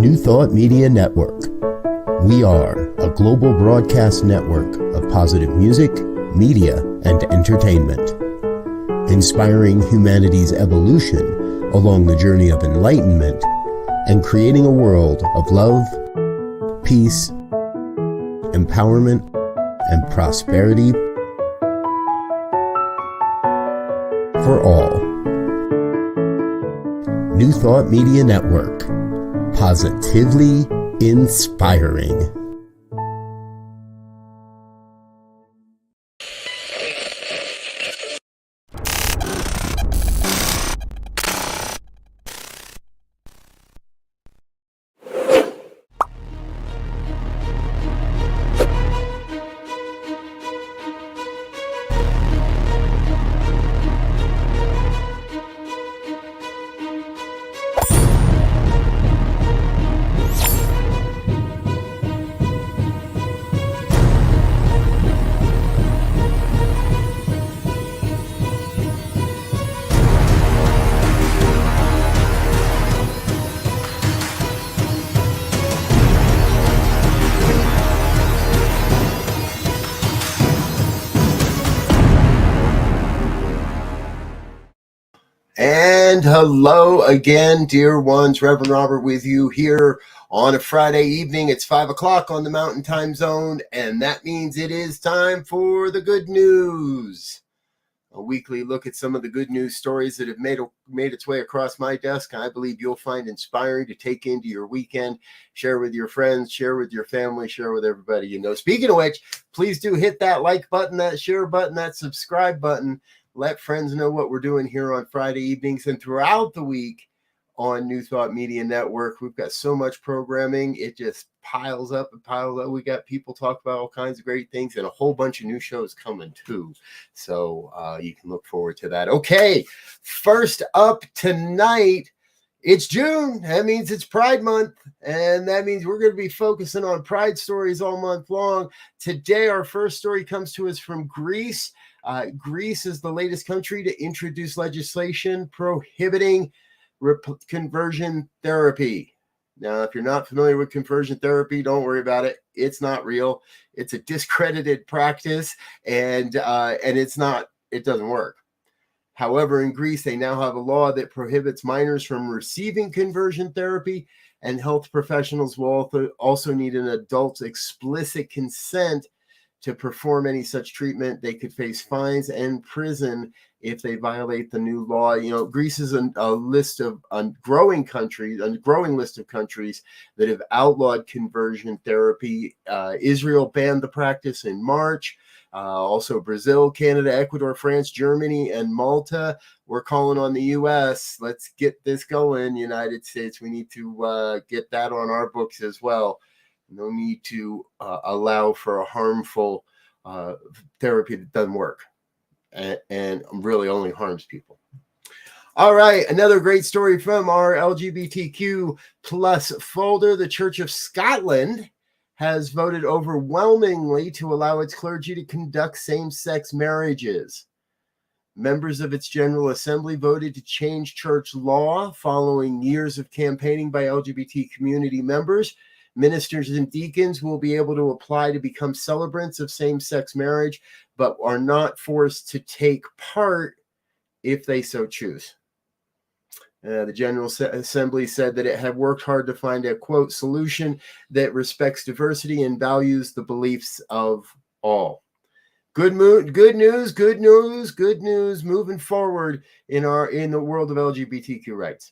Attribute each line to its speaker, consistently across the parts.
Speaker 1: New Thought Media Network. We are a global broadcast network of positive music, media, and entertainment, inspiring humanity's evolution along the journey of enlightenment and creating a world of love, peace, empowerment, and prosperity for all. New Thought Media Network. Positively inspiring. And hello again, dear ones. Reverend Robert with you here on a Friday evening. It's 5 o'clock on the Mountain Time Zone, and that means it is time for the good news. A weekly look at some of the good news stories that have made its way across my desk. I believe you'll find inspiring to take into your weekend, share with your friends, share with your family, share with everybody you know. Speaking of which, please do hit that like button, that share button, that subscribe button. Let friends know what we're doing here on Friday evenings and throughout the week on New Thought Media Network. We've got so much programming. It just piles up and piles up. We got people talk about all kinds of great things and a whole bunch of new shows coming too. So you can look forward to that. Okay, first up tonight, it's June. That means it's Pride Month, and that means we're going to be focusing on Pride stories all month long. Today, our first story comes to us from Greece. Greece is the latest country to introduce legislation prohibiting conversion therapy. Now, if you're not familiar with conversion therapy, don't worry about it. It's not real. It's a discredited practice, and it doesn't work. However, in Greece, they now have a law that prohibits minors from receiving conversion therapy, and health professionals will also need an adult's explicit consent to perform any such treatment. They could face fines and prison if they violate the new law. You know, Greece is a growing list of countries that have outlawed conversion therapy. Israel banned the practice in March. Also Brazil, Canada, Ecuador, France, Germany, and Malta. We're calling on the U.S. Let's get this going, United States. We need to get that on our books as well. No need to allow for a harmful therapy that doesn't work and really only harms people. All right, another great story from our LGBTQ plus folder. The Church of Scotland has voted overwhelmingly to allow its clergy to conduct same-sex marriages. Members of its General Assembly voted to change church law following years of campaigning by LGBT community members. Ministers and deacons will be able to apply to become celebrants of same-sex marriage, but are not forced to take part if they so choose. The General Assembly said that it had worked hard to find a, quote, solution that respects diversity and values the beliefs of all. Good news moving forward in the world of LGBTQ rights.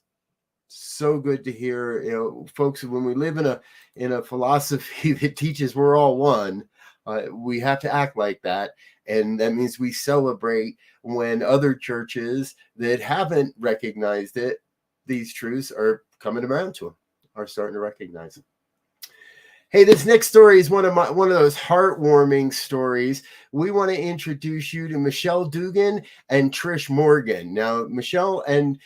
Speaker 1: So good to hear, you know, folks. When we live in a philosophy that teaches we're all one, we have to act like that, and that means we celebrate when other churches that haven't recognized these truths are coming around to them, are starting to recognize them. Hey, this next story is one of those heartwarming stories. We want to introduce you to Michelle Dugan and Trish Morgan. Now, Michelle and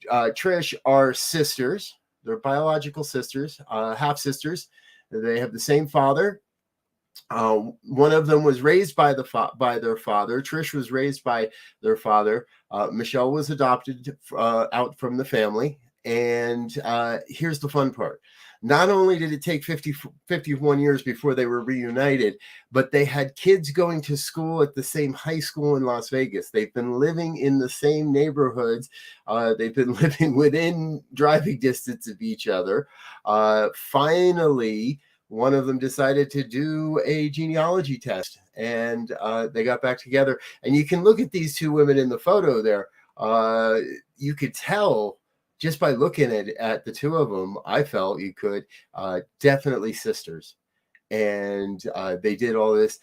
Speaker 1: Trish are sisters. They're biological sisters, half sisters. They have the same father. One of them was raised by their father. Trish was raised by their father. Michelle was adopted out from the family, And here's the fun part. Not only did it take 51 years before they were reunited, but they had kids going to school at the same high school in Las Vegas. They've been living in the same neighborhoods. They've been living within driving distance of each other. Finally, one of them decided to do a genealogy test, and they got back together. And you can look at these two women in the photo there. You could tell just by looking at the two of them, I felt you could definitely sisters. And they did all this.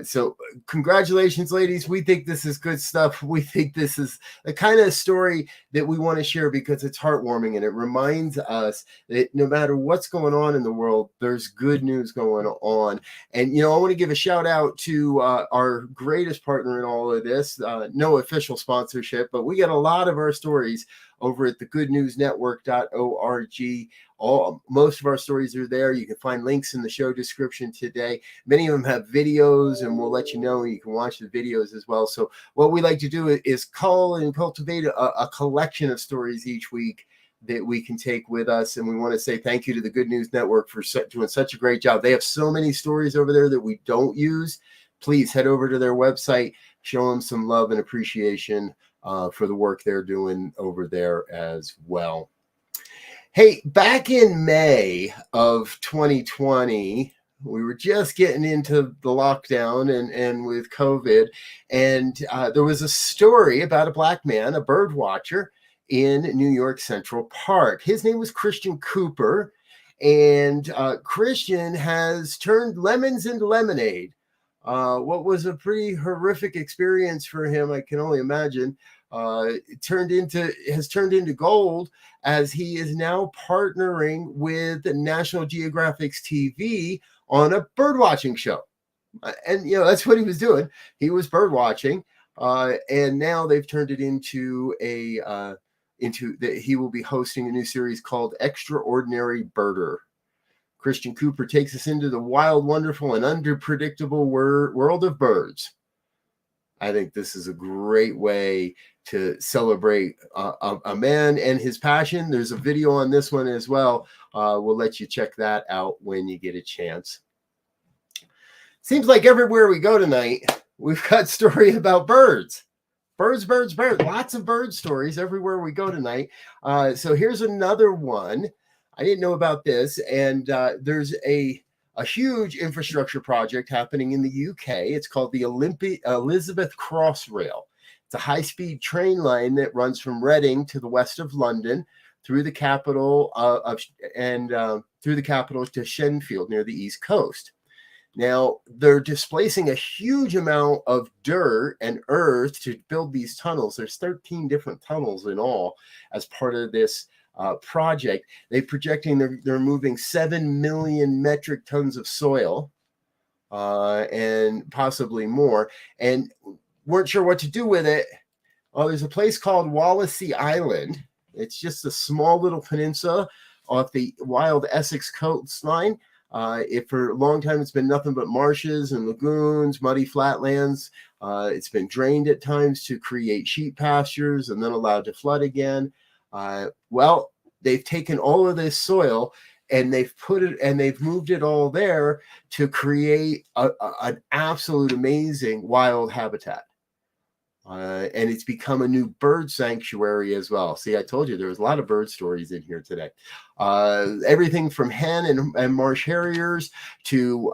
Speaker 1: So congratulations, ladies. We think this is good stuff. We think this is the kind of story that we want to share because it's heartwarming and it reminds us that no matter what's going on in the world, there's good news going on. And, I want to give a shout out to our greatest partner in all of this. No official sponsorship, but we get a lot of our stories over at the goodnewsnetwork.org. Most of our stories are there. You can find links in the show description today. Many of them have videos, and we'll let you know. You can watch the videos as well. So what we like to do is cull and cultivate a collection of stories each week that we can take with us. And we want to say thank you to the Good News Network for doing such a great job. They have so many stories over there that we don't use. Please head over to their website, show them some love and appreciation for the work they're doing over there as well. Hey, back in May of 2020, we were just getting into the lockdown and with COVID, and there was a story about a black man, a bird watcher in New York Central Park. His name was Christian Cooper, and Christian has turned lemons into lemonade. What was a pretty horrific experience for him, I can only imagine, has turned into gold, as he is now partnering with National Geographic's TV on a bird watching show. And that's what he was doing. He was bird watching, and now they've turned it into he will be hosting a new series called Extraordinary Birder. Christian Cooper takes us into the wild, wonderful, and unpredictable world of birds. I think this is a great way to celebrate a man and his passion. There's a video on this one as well. We'll let you check that out when you get a chance. Seems like everywhere we go tonight, we've got story about birds. Birds. Lots of bird stories everywhere we go tonight. So here's another one. I didn't know about this, and there's a huge infrastructure project happening in the UK. It's called the Elizabeth Crossrail. It's a high-speed train line that runs from Reading to the west of London through the capital through the capital to Shenfield near the east coast. Now, they're displacing a huge amount of dirt and earth to build these tunnels. There's 13 different tunnels in all as part of this project. They're projecting they're moving 7 million metric tons of soil and possibly more, and weren't sure what to do with it. There's a place called Wallasey Island. It's just a small little peninsula off the wild Essex coastline. For a long time, it's been nothing but marshes and lagoons, muddy flatlands. It's been drained at times to create sheep pastures and then allowed to flood again. Well, they've taken all of this soil and they've moved it all there to create an absolute amazing wild habitat. And it's become a new bird sanctuary as well. See, I told you there was a lot of bird stories in here today. Everything from hen and marsh harriers to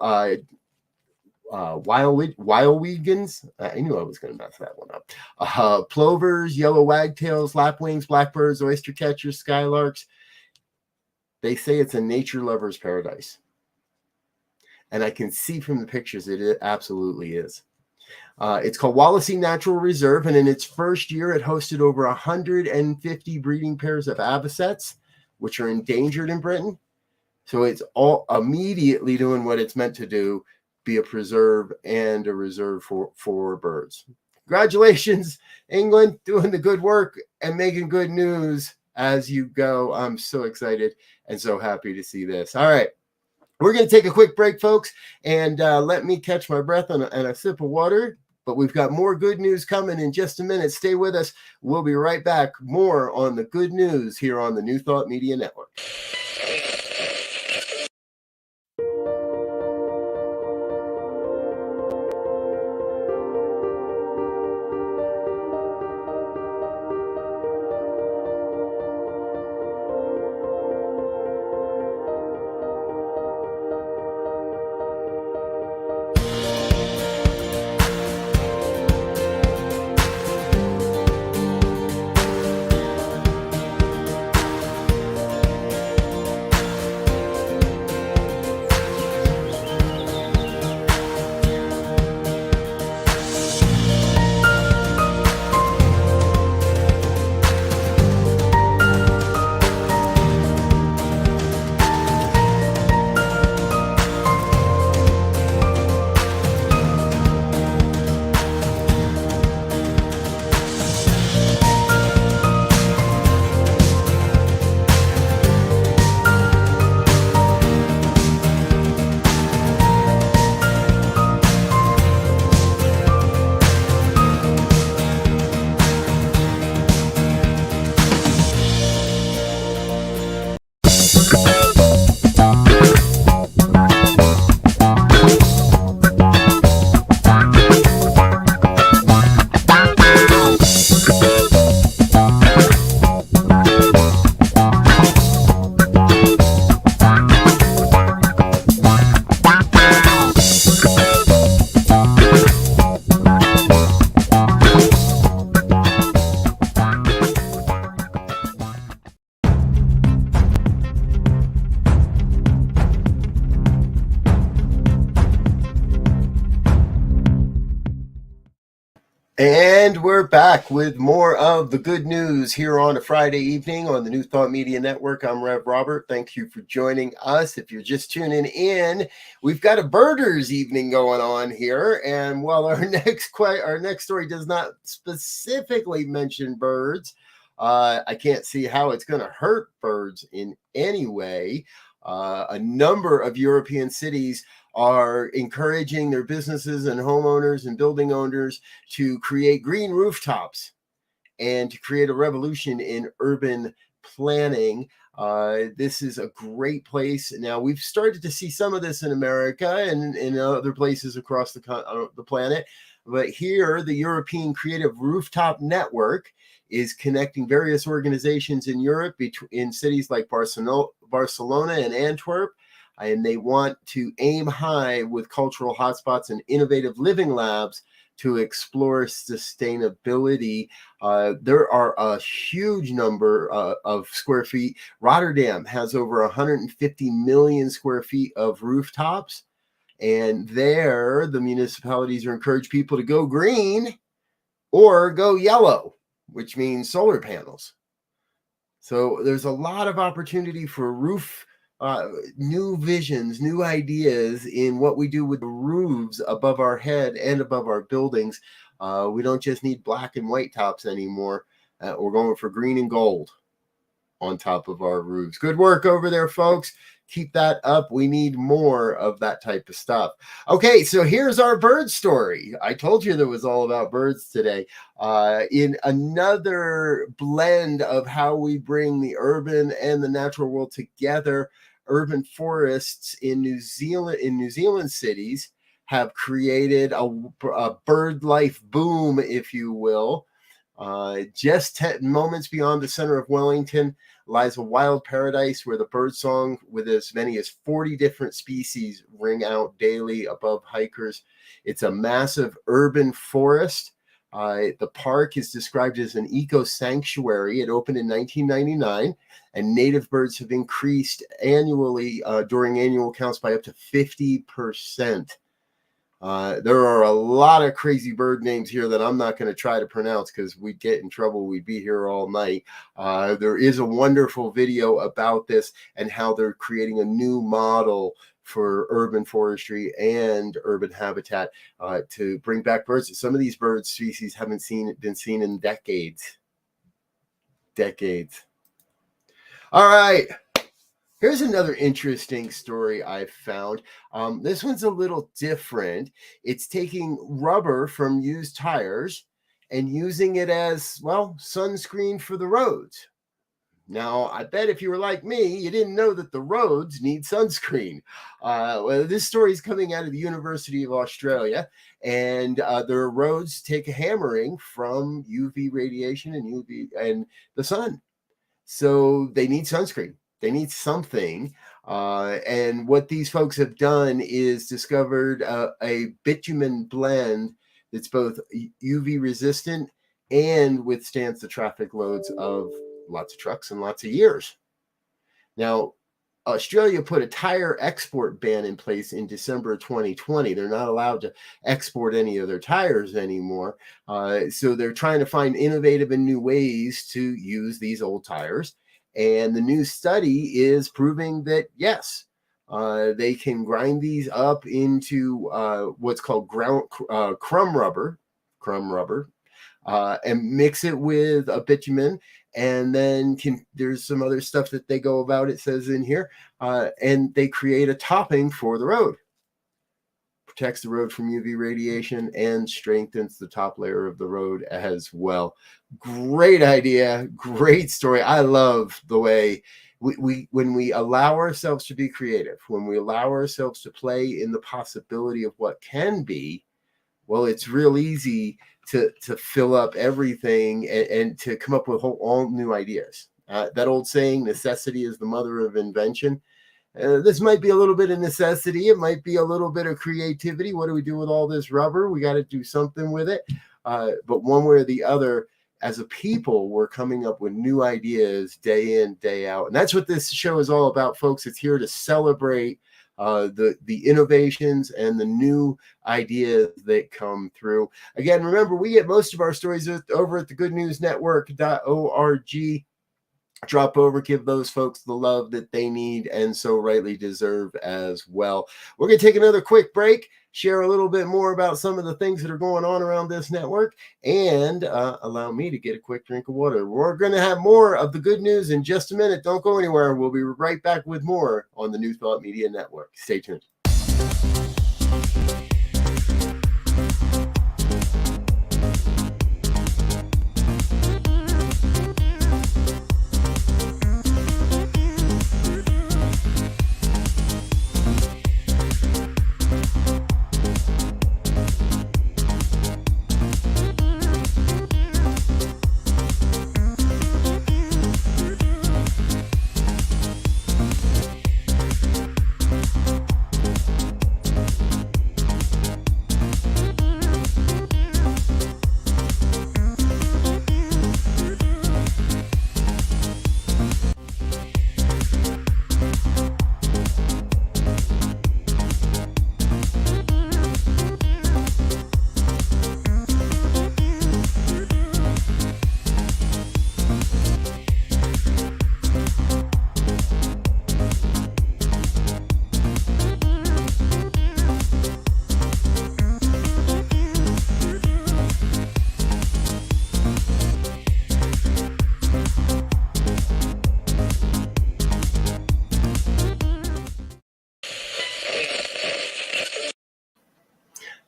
Speaker 1: Wildwegans. I knew I was going to mess that one up. Plovers, yellow wagtails, lapwings, blackbirds, oyster catchers, skylarks. They say it's a nature lover's paradise. And I can see from the pictures it absolutely is. It's called Wallasey Natural Reserve, and in its first year, it hosted over 150 breeding pairs of avocets, which are endangered in Britain. So it's all immediately doing what it's meant to do, be a preserve and a reserve for birds. Congratulations, England, doing the good work and making good news as you go. I'm so excited and so happy to see this. All right. We're going to take a quick break, folks, and let me catch my breath and a sip of water. But we've got more good news coming in just a minute. Stay with us. We'll be right back. More on the good news here on the New Thought Media Network. And we're back with more of the good news here on a Friday evening on the New Thought Media Network. I'm Rev Robert. Thank you for joining us. If you're just tuning in, we've got a birders evening going on here. And while our next story does not specifically mention birds, I can't see how it's going to hurt birds in any way. A number of European cities are encouraging their businesses and homeowners and building owners to create green rooftops and to create a revolution in urban planning. This is a great place. Now, we've started to see some of this in America and in other places across the planet. But here, the European Creative Rooftop Network is connecting various organizations in Europe in cities like Barcelona and Antwerp. And they want to aim high with cultural hotspots and innovative living labs to explore sustainability. There are a huge number of square feet. Rotterdam has over 150 million square feet of rooftops. And there, the municipalities are encouraging people to go green or go yellow, which means solar panels. So there's a lot of opportunity for new visions, new ideas in what we do with the roofs above our head and above our buildings. We don't just need black and white tops anymore. We're going for green and gold on top of our roofs. Good work over there, folks. Keep that up. We need more of that type of stuff. Okay, so here's our bird story. I told you there was all about birds today. In another blend of how we bring the urban and the natural world together, urban forests in New Zealand cities have created a bird life boom, if you will. Just 10 moments beyond the center of Wellington lies a wild paradise where the birdsong with as many as 40 different species ring out daily above hikers. It's a massive urban forest. The park is described as an eco-sanctuary. It opened in 1999, and native birds have increased annually during annual counts by up to 50%. There are a lot of crazy bird names here that I'm not going to try to pronounce because we'd get in trouble. We'd be here all night. There is a wonderful video about this and how they're creating a new model for urban forestry and urban habitat to bring back birds. Some of these bird species haven't been seen in decades. All right. Here's another interesting story I found. This one's a little different. It's taking rubber from used tires and using it as, well, sunscreen for the roads. Now, I bet if you were like me, you didn't know that the roads need sunscreen. Well, this story is coming out of the University of Australia, and their roads take a hammering from UV radiation and UV and the sun. So they need sunscreen. They need something. And what these folks have done is discovered a bitumen blend that's both UV resistant and withstands the traffic loads of lots of trucks and lots of years. Now, Australia put a tire export ban in place in December of 2020. They're not allowed to export any of their tires anymore. So they're trying to find innovative and new ways to use these old tires. And the new study is proving that, yes, they can grind these up into what's called crumb rubber, and mix it with a bitumen. And then there's some other stuff that they go about, it says in here, and they create a topping for the road. Protects the road from UV radiation and strengthens the top layer of the road as well. Great idea, great story. I love the way when we allow ourselves to be creative, when we allow ourselves to play in the possibility of what can be, well, it's real easy to fill up everything and to come up with all new ideas. That old saying, necessity is the mother of invention. This might be a little bit of necessity. It might be a little bit of creativity. What do we do with all this rubber? We got to do something with it. But one way or the other, as a people, we're coming up with new ideas day in, day out. And that's what this show is all about, folks. It's here to celebrate the innovations and the new ideas that come through. Again, remember, we get most of our stories over at the goodnewsnetwork.org. Drop over, give those folks the love that they need and so rightly deserve as well. We're going to take another quick break, share a little bit more about some of the things that are going on around this network, and allow me to get a quick drink of water. We're going to have more of the good news in just a minute. Don't go anywhere. We'll be right back with more on the New Thought Media Network. Stay tuned.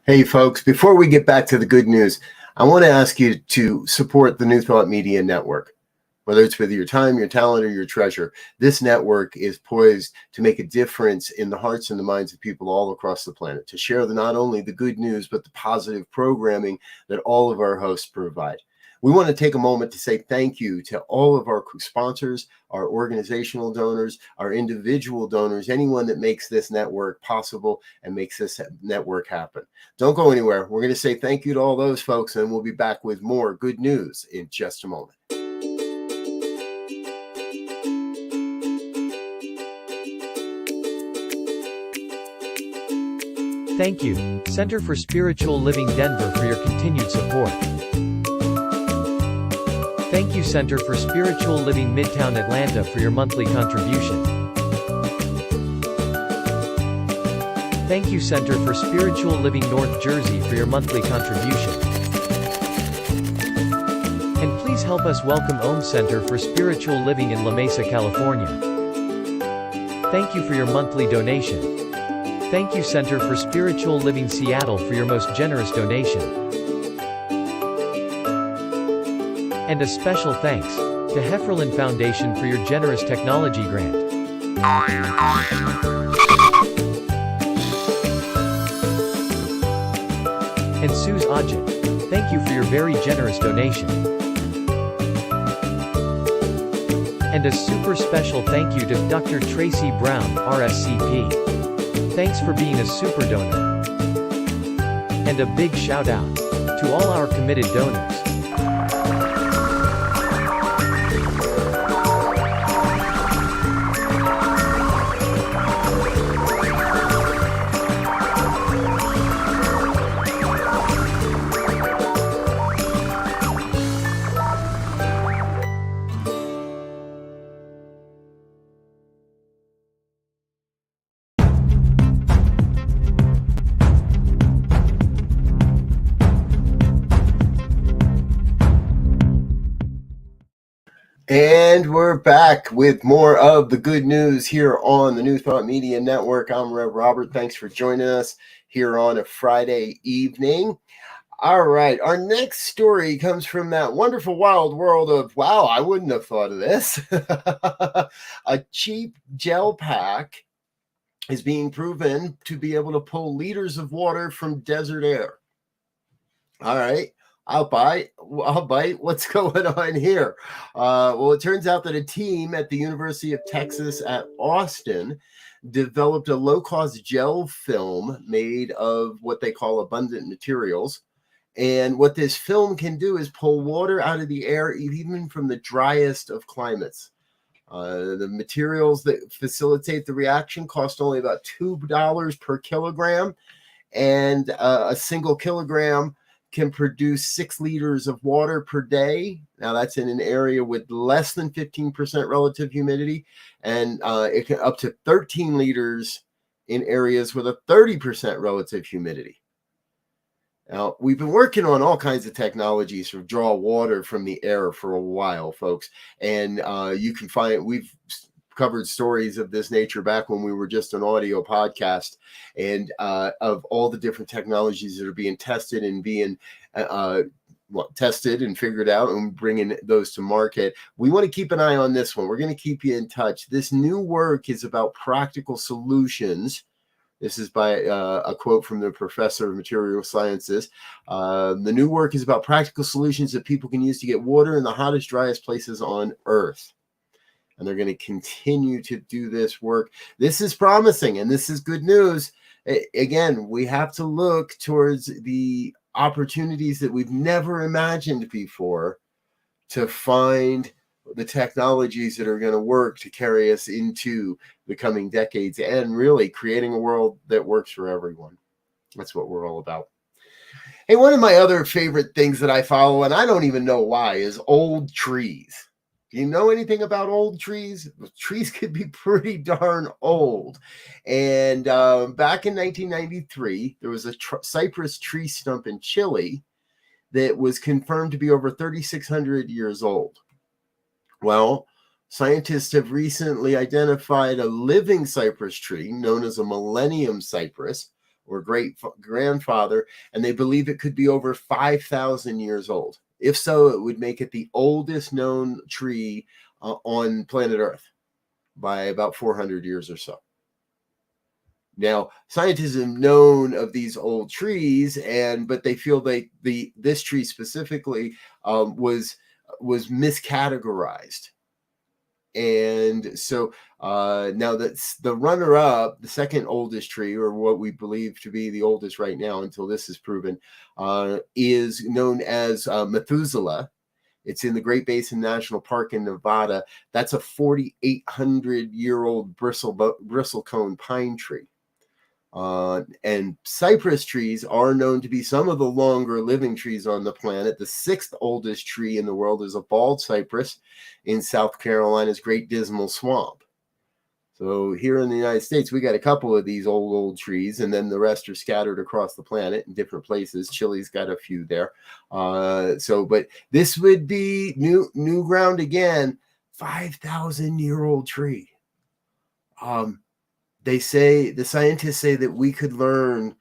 Speaker 1: Hey, folks, before we get back to the good news, I want to ask you to support the New Thought Media Network. Whether it's with your time, your talent, or your treasure, this network is poised to make a difference in the hearts and the minds of people all across the planet, to share not only the good news, but the positive programming that all of our hosts provide. We want to take a moment to say thank you to all of our sponsors, our organizational donors, our individual donors, anyone that makes this network possible and makes this network happen. Don't go anywhere. We're going to say thank you to all those folks, and we'll be back with more good news in just a moment.
Speaker 2: Thank you, Center for Spiritual Living Denver, for your continued support. Thank you, Center for Spiritual Living Midtown Atlanta, for your monthly contribution. Thank you, Center for Spiritual Living North Jersey, for your monthly contribution. And please help us welcome Om Center for Spiritual Living in La Mesa, California. Thank you for your monthly donation. Thank you Center for Spiritual Living Seattle for your most generous donation. And a special thanks to Hefferlin Foundation for your generous technology grant. And Suze Ajit, thank you for your very generous donation. And a super special thank you to Dr. Tracy Brown, RSCP. Thanks for being a super donor. And a big shout out to all our committed donors.
Speaker 1: And we're back with more of the good news here on the New Thought Media Network. I'm Rev Robert. Thanks for joining us here on a Friday evening. All right, our next story comes from that wonderful wild world of, wow, I wouldn't have thought of this. A cheap gel pack is being proven to be able to pull liters of water from desert air. All right. I'll bite. What's going on here? Well, it turns out that a team at the University of Texas at Austin developed a low-cost gel film made of what they call abundant materials. And what this film can do is pull water out of the air, even from the driest of climates. The materials that facilitate the reaction cost only about $2 per kilogram, and a single kilogram can produce 6 liters of water per day. Now that's in an area with less than 15% relative humidity, and it can up to 13 liters in areas with a 30% relative humidity. Now, we've been working on all kinds of technologies to draw water from the air for a while, folks, and you can find, we've covered stories of this nature back when we were just an audio podcast, and of all the different technologies that are being tested and being tested and figured out and bringing those to market. We want to keep an eye on this one. We're going to keep you in touch. This new work is about practical solutions. This is by a quote from the professor of material sciences. The new work is about practical solutions that people can use to get water in the hottest, driest places on Earth. And they're going to continue to do this work. This is promising, and this is good news. Again, we have to look towards the opportunities that we've never imagined before to find the technologies that are going to work to carry us into the coming decades and really creating a world that works for everyone. That's what we're all about. Hey, one of my other favorite things that I follow, and I don't even know why, is old trees. Do you know anything about old trees? Trees could be pretty darn old. And back in 1993, there was a cypress tree stump in Chile that was confirmed to be over 3,600 years old. Well, scientists have recently identified a living cypress tree known as a millennium cypress, or great grandfather, and they believe it could be over 5,000 years old. If so, it would make it the oldest known tree on planet Earth by about 400 years or so. Now, scientists have known of these old trees, but they feel this tree specifically was miscategorized. And so now that's the runner-up, the second oldest tree, or what we believe to be the oldest right now until this is proven, is known as Methuselah. It's in the Great Basin National Park in Nevada. That's a 4,800-year-old bristlecone pine tree. And cypress trees are known to be some of the longer living trees on the planet. The 6th oldest tree in the world is a bald cypress in South Carolina's Great Dismal Swamp. So here in the United States, we got a couple of these old trees, and then the rest are scattered across the planet in different places. Chile's got a few there. But this would be new ground again, 5,000-year-old tree. The scientists say that we could learn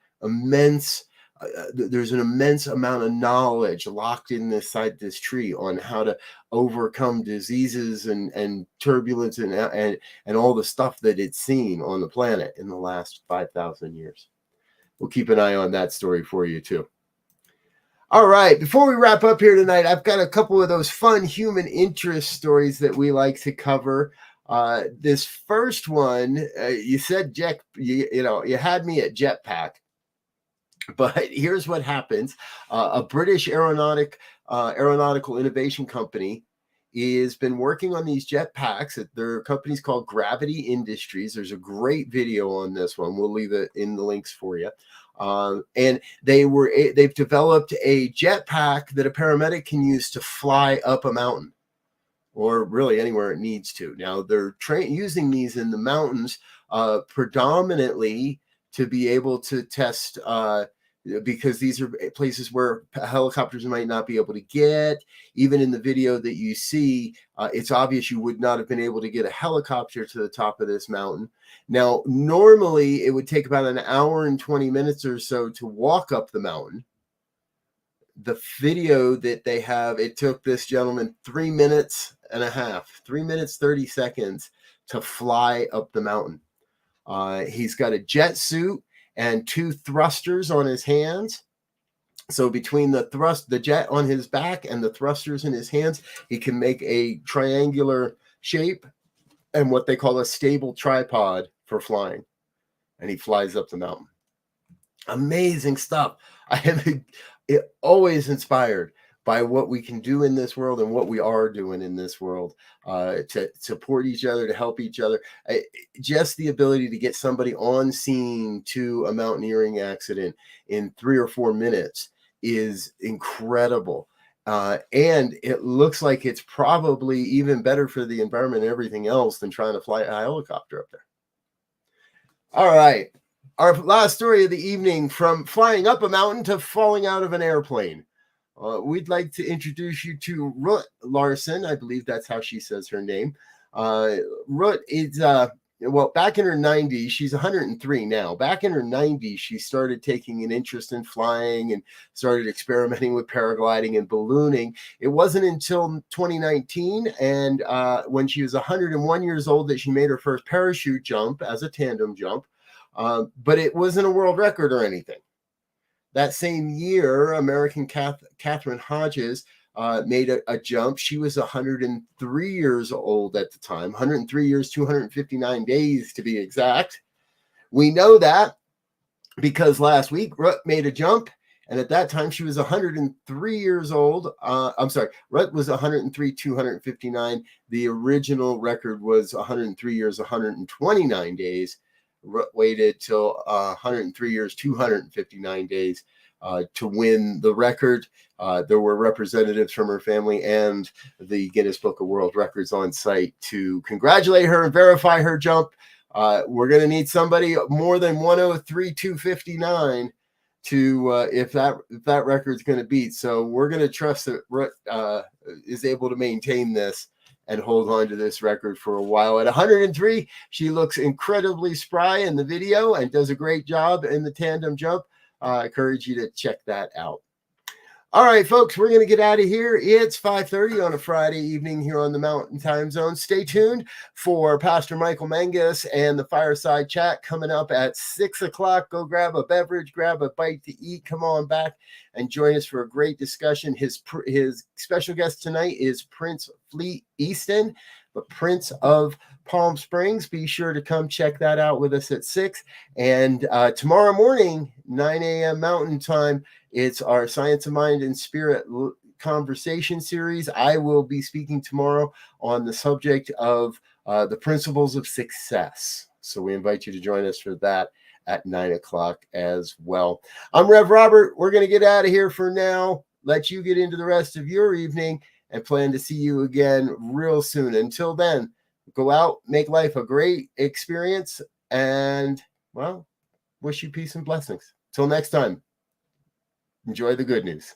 Speaker 1: there's an immense amount of knowledge locked in inside this tree on how to overcome diseases and turbulence and all the stuff that it's seen on the planet in the last 5,000 years. We'll keep an eye on that story for you too. All right, before we wrap up here tonight, I've got a couple of those fun human interest stories that we like to cover. This first one, you said you had me at Jetpack, but here's what happens. A British aeronautical innovation company has been working on these jetpacks. Their company's called Gravity Industries. There's a great video on this one. We'll leave it in the links for you. And they've developed a jetpack that a paramedic can use to fly up a mountain, or really anywhere it needs to. Now they're using these in the mountains predominantly to be able to test, because these are places where helicopters might not be able to get. Even in the video that you see, it's obvious you would not have been able to get a helicopter to the top of this mountain. Now, normally it would take about an hour and 20 minutes or so to walk up the mountain. The video that they have, it took this gentleman 3 minutes and a half, 3 minutes, 30 seconds to fly up the mountain. He's got a jet suit and 2 thrusters on his hands. So between the jet on his back and the thrusters in his hands, he can make a triangular shape and what they call a stable tripod for flying. And he flies up the mountain. Amazing stuff. I am always inspired by what we can do in this world and what we are doing in this world to support each other, to help each other. Just the ability to get somebody on scene to a mountaineering accident in 3 or 4 minutes is incredible. And it looks like it's probably even better for the environment and everything else than trying to fly a helicopter up there. All right. Our last story of the evening, from flying up a mountain to falling out of an airplane. We'd like to introduce you to Ruth Larson. I believe that's how she says her name. Ruth is, back in her 90s, she's 103 now. Back in her 90s, she started taking an interest in flying and started experimenting with paragliding and ballooning. It wasn't until 2019, and when she was 101 years old, that she made her first parachute jump as a tandem jump. But it wasn't a world record or anything. That same year, American Catherine Hodges made a jump. She was 103 years old at the time, 103 years, 259 days to be exact. We know that because last week, Ruth made a jump, and at that time, she was 103 years old. Ruth was 103, 259. The original record was 103 years, 129 days. Waited till 103 years, 259 days to win the record. There were representatives from her family and the Guinness Book of World Records on site to congratulate her and verify her jump. We're going to need somebody more than 103, 259 to if that record's going to beat. So we're going to trust that Ruth is able to maintain this and hold on to this record for a while. At 103, she looks incredibly spry in the video and does a great job in the tandem jump. I encourage you to check that out. All right, folks, we're going to get out of here. It's 5:30 on a Friday evening here on the Mountain Time Zone. Stay tuned for Pastor Michael Mangus and the Fireside Chat coming up at 6 o'clock. Go grab a beverage, grab a bite to eat. Come on back and join us for a great discussion. His special guest tonight is Prince Fleet Easton, the Prince of Palm Springs. Be sure to come check that out with us at 6. And tomorrow morning, 9 a.m. Mountain Time, it's our Science of Mind and Spirit conversation series. I will be speaking tomorrow on the subject of the principles of success. So we invite you to join us for that at 9 o'clock as well. I'm Rev Robert. We're going to get out of here for now. Let you get into the rest of your evening and plan to see you again real soon. Until then, go out, make life a great experience, and, well, wish you peace and blessings. Till next time, enjoy the good news.